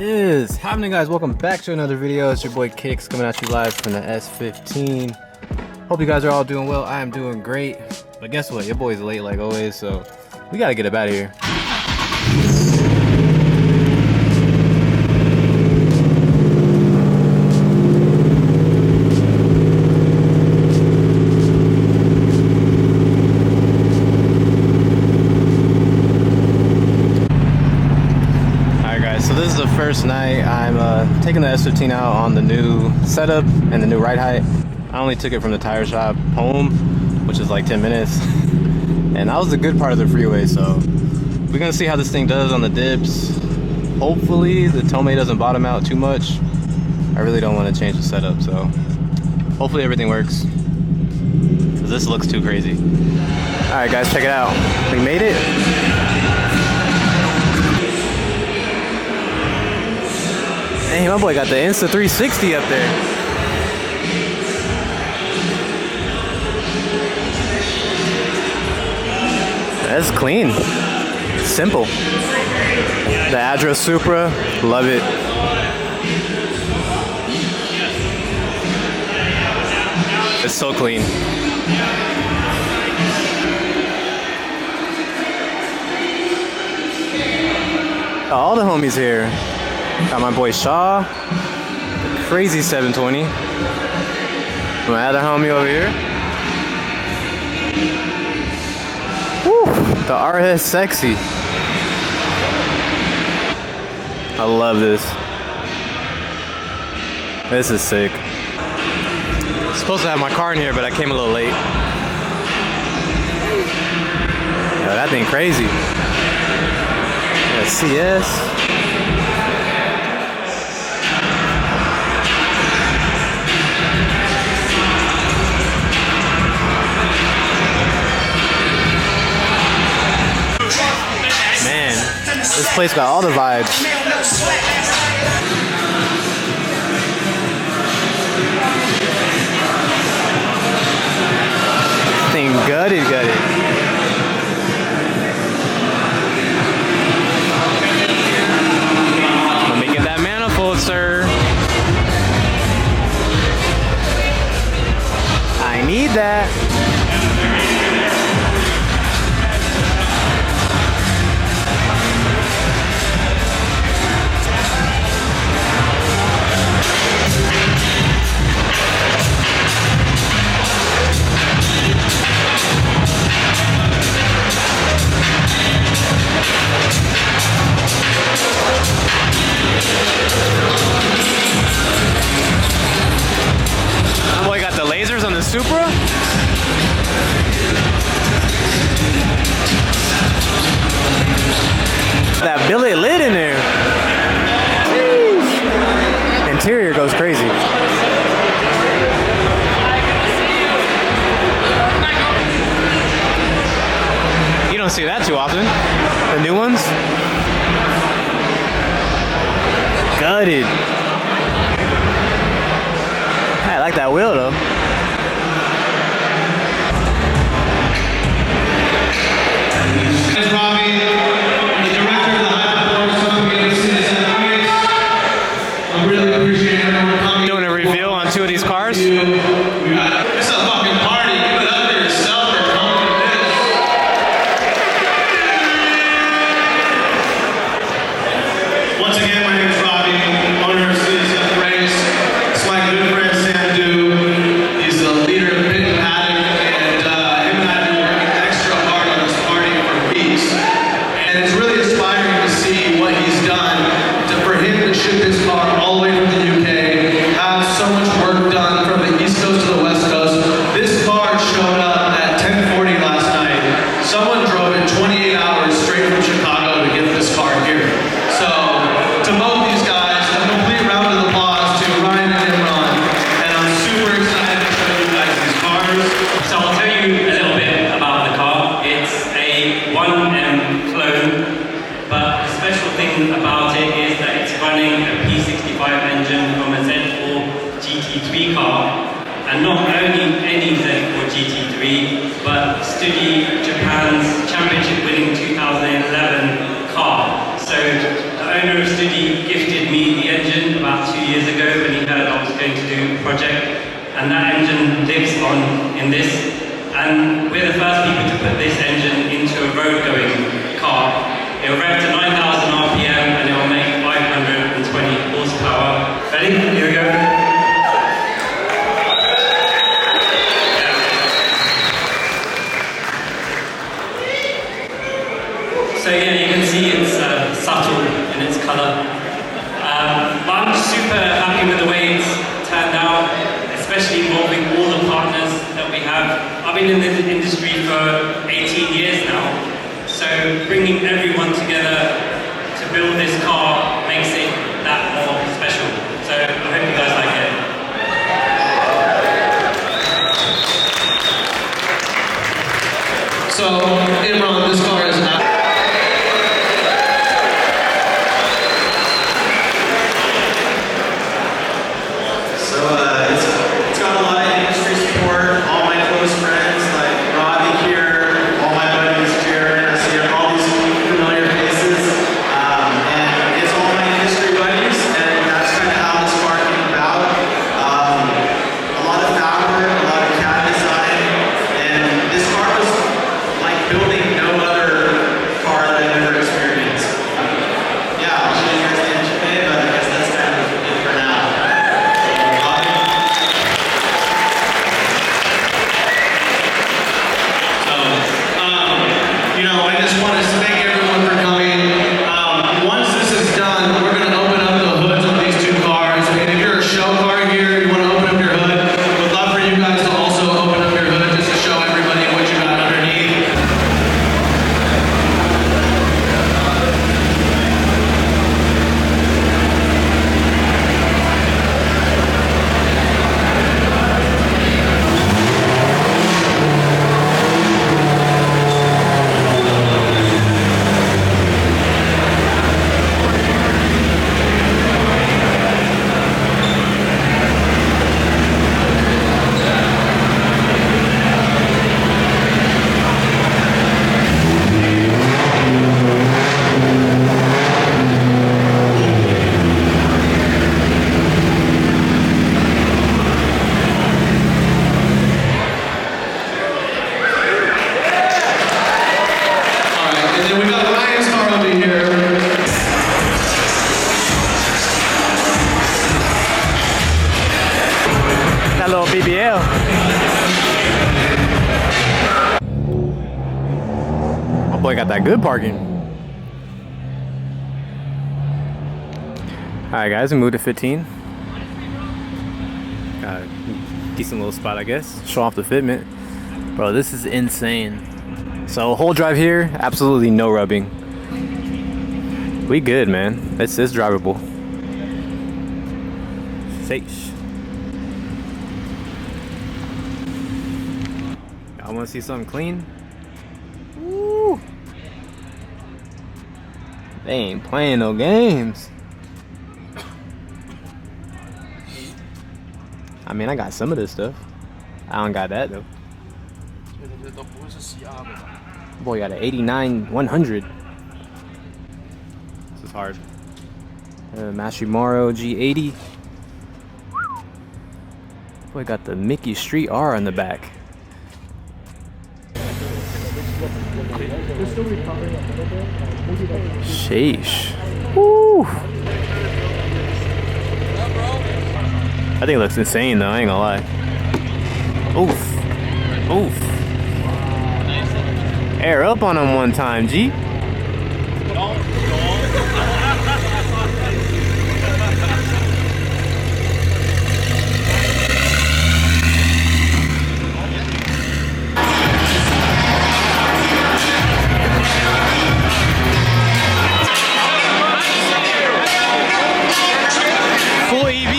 Is happening, guys? Welcome back to another video. It's your boy Kicks coming at you live from the S15. Hope you guys are all doing well. I am doing great, but guess what, your boy's late like always, so we gotta get up out of here. So this is the first night I'm taking the S15 out on the new setup and the new ride height. I only took it from the tire shop home, which is like 10 minutes. And that was the good part of the freeway, so we're gonna see how this thing does on the dips. Hopefully the Tomei doesn't bottom out too much. I really don't want to change the setup, so hopefully everything works, because this looks too crazy. Alright guys, check it out. We made it. Hey, my boy got the Insta 360 up there. That's clean. Simple. The Adra Supra, love it. It's so clean. All the homies here. Got my boy Shaw, the crazy 720. My other homie over here. Woo, the RS Sexy. I love this. This is sick. I'm supposed to have my car in here, but I came a little late. Yo, that thing crazy. Yeah, CS. This place got all the vibes. Thing gutted. Let me get that manifold, sir. I need that. My boy got the lasers on the Supra. That billet lid in there. Jeez. Interior goes crazy. You don't see that too often. The new ones. Gutted. I like that wheel though. Robbie, the director of the High Performance Company, I really appreciate everyone coming. Doing a reveal on two of these cars. It's a fucking party. Give it up for yourself for coming to this. Once again, my name is Robbie, owner of Citizen Race. It's my good friend Sam Du. He's the leader of Pit and Paddock, and him and I have been working extra hard on this party for weeks. And it's really inspiring to see what he's done for him to ship his car all the way from the UK, have so much work done from the East Coast to the West Coast. This car showed up at 10:40 last night. Someone drove it 28 hours straight from Chicago to get this car here. So, to both these guys, a complete round of applause to Ryan and Imran. And I'm super excited to show you guys these cars. So I'll tell you a little bit about the car. It's a 1M clone, but the special thing about it is that it's running a P65 engine from a Z4 GT3 car. And not only any Z4 GT3, but Study Japan's championship winning 2011 car. So the owner of Studi gifted me the engine about 2 years ago when he heard I was going to do a project, and that engine lives on in this. And we're the first people to put this engine into a road-going car. It will rev to 9,000 RPM and it will make 520 horsepower. Ready? Here we go. So yeah, you can see it's subtle in its colour. But I'm super happy with the way it's turned out, especially involving all the partners that we have. I've been in this industry for 18 years now, so bringing everyone together to build this car makes it that more special. So I hope you guys like it. So, Imran, this car is It's got a lot of industry support. All my close friends, like Robbie here, all my buddies, Jared, I see all these familiar faces. And it's all my industry buddies, and that's kind of how this car came about. A lot of power, a lot of CAD design, and this car was like building no other car that I've ever experienced. Yeah, I'll show you guys the engine bay, but I guess that's kind of it for now. I just want to thank everyone for coming. Once this is done, we're going to open up the hoods on these two cars. And if you're a show car here, you want to open up your hood, we'd love for you guys to also open up your hood just to show everybody what you got underneath. That little BBL. My boy got that good parking. Alright guys, we moved to 15. Got a decent little spot, I guess. Show off the fitment. Bro, this is insane. So whole drive here, absolutely no rubbing. We good, man. It's drivable. Safe. I want to see something clean. Woo! They ain't playing no games. I mean, I got some of this stuff. I don't got that though. Boy, got an 89 100. This is hard. Mashimaro G80. Boy, got the Mickey Street R on the back. Sheesh. Woo. I think it looks insane though, I ain't gonna lie. Oof. Oof. Air up on him one time, G. Full EV.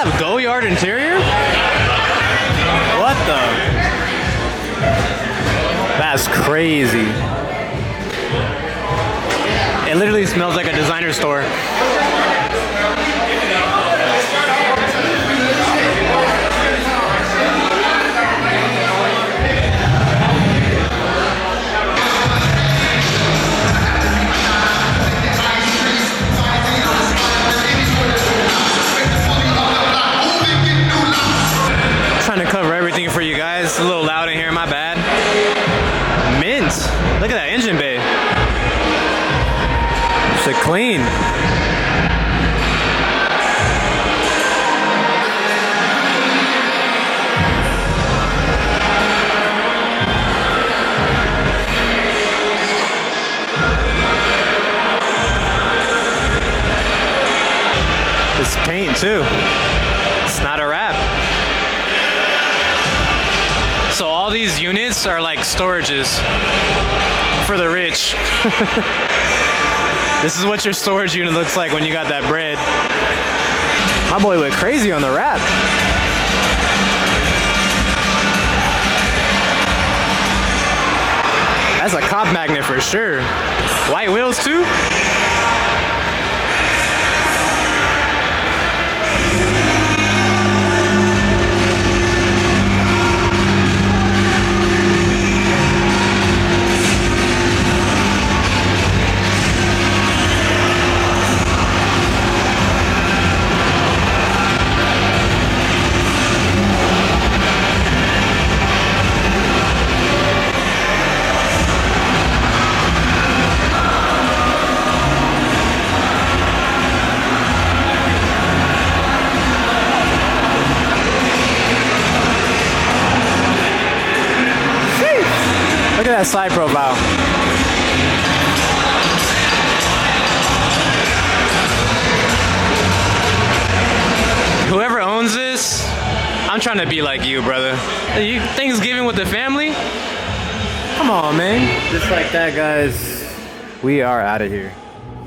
have Go Yard interior? What the? That's crazy. It literally smells like a designer store. Trying to cover everything for you guys. It's a little loud in here, my bad. Mint. Look at that engine bay. Shit clean. This paint too. It's not a wrap. So all these units are like storages for the rich. This is what your storage unit looks like when you got that bread. My boy went crazy on the wrap. That's a cop magnet for sure. White wheels too? Look at that side profile. Whoever owns this, I'm trying to be like you, brother. You Thanksgiving with the family? Come on, man. Just like that, guys. We are out of here.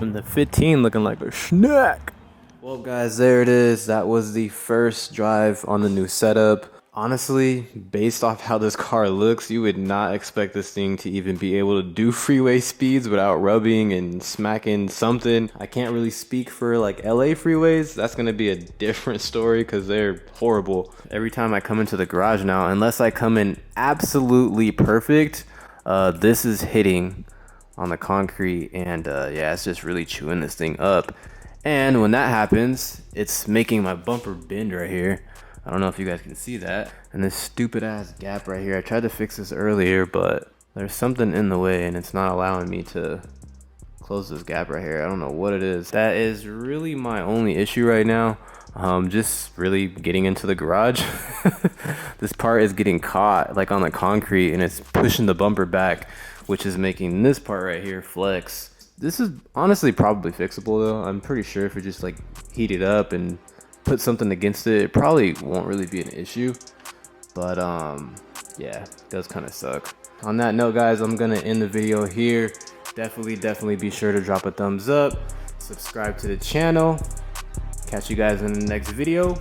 And the 15 looking like a snack. Well, guys, there it is. That was the first drive on the new setup. Honestly, based off how this car looks, you would not expect this thing to even be able to do freeway speeds without rubbing and smacking something. I can't really speak for like LA freeways. That's gonna be a different story because they're horrible. Every time I come into the garage now, unless I come in absolutely perfect, this is hitting on the concrete and yeah, it's just really chewing this thing up. And when that happens, it's making my bumper bend right here. I don't know if you guys can see that. And this stupid ass gap right here. I tried to fix this earlier, but there's something in the way and it's not allowing me to close this gap right here. I don't know what it is. That is really my only issue right now. Just really getting into the garage. This part is getting caught like on the concrete and it's pushing the bumper back, which is making this part right here flex. This is honestly probably fixable though. I'm pretty sure if we just like heat it up and put something against it, it probably won't really be an issue. But yeah, it does kind of suck. On that note, guys, I'm gonna end the video here. Definitely be sure to drop a thumbs up, subscribe to the channel. Catch you guys in the next video.